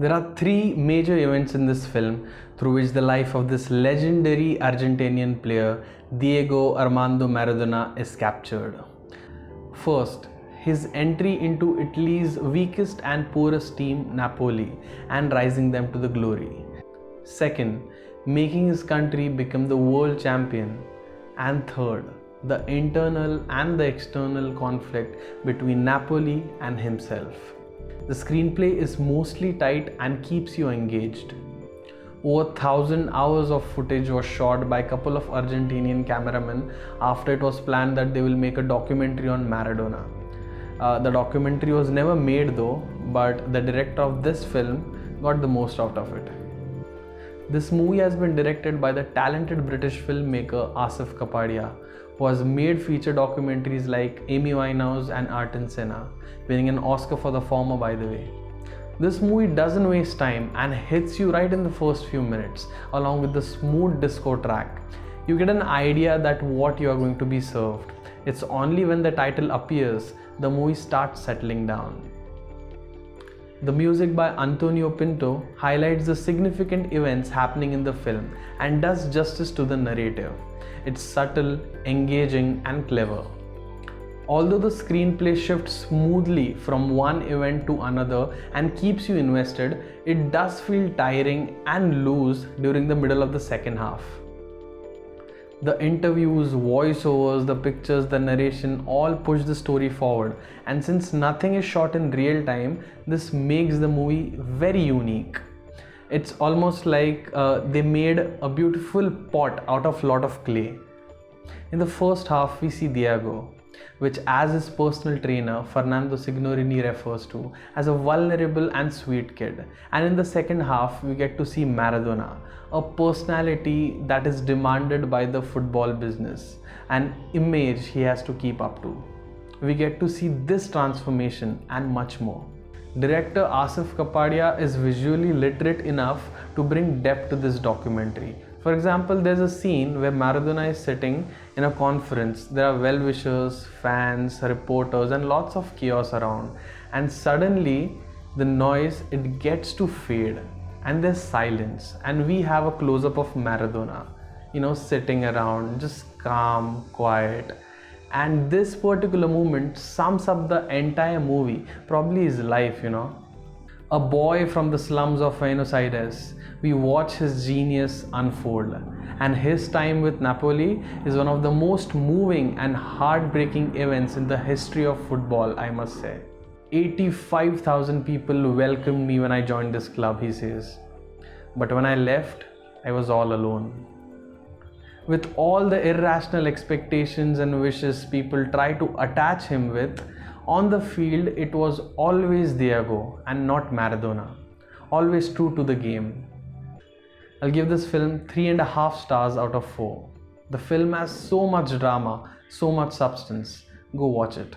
There are three major events in this film through which the life of this legendary Argentinian player Diego Armando Maradona is captured. First, his entry into Italy's weakest and poorest team Napoli and rising them to the glory. Second, making his country become the world champion. And third, the internal and the external conflict between Napoli and himself. The screenplay is mostly tight and keeps you engaged. Over 1,000 hours of footage was shot by a couple of Argentinian cameramen after it was planned that they will make a documentary on Maradona. The documentary was never made though, but the director of this film got the most out of it. This movie has been directed by the talented British filmmaker Asif Kapadia, who has made feature documentaries like Amy Winehouse and Ayrton Senna, winning an Oscar for the former, by the way. This movie doesn't waste time and hits you right in the first few minutes, along with the smooth disco track. You get an idea that what you are going to be served. It's only when the title appears, the movie starts settling down. The music by Antonio Pinto highlights the significant events happening in the film and does justice to the narrative. It's subtle, engaging, and clever. Although the screenplay shifts smoothly from one event to another and keeps you invested, it does feel tiring and loose during the middle of the second half. The interviews, voiceovers, the pictures, the narration all push the story forward, and since nothing is shot in real time, this makes the movie very unique. It's almost like they made a beautiful pot out of lot of clay. In the first half, we see Diego, which as his personal trainer Fernando Signorini refers to as a vulnerable and sweet kid. And in the second half, we get to see Maradona, a personality that is demanded by the football business, an image he has to keep up to. We get to see this transformation and much more. Director Asif Kapadia is visually literate enough to bring depth to this documentary. For example, there's a scene where Maradona is sitting in a conference. There are well-wishers, fans, reporters, and lots of chaos around. And suddenly, the noise, it gets to fade. And there's silence. And we have a close-up of Maradona, sitting around, just calm, quiet. And this particular moment sums up the entire movie, probably his life, A boy from the slums of Buenos Aires, we watch his genius unfold, and his time with Napoli is one of the most moving and heartbreaking events in the history of football, I must say. 85,000 people welcomed me when I joined this club, he says. But when I left, I was all alone. With all the irrational expectations and wishes people try to attach him with, on the field it was always Diego and not Maradona. Always true to the game. I'll give this film 3.5 stars out of 4. The film has so much drama, so much substance. Go watch it.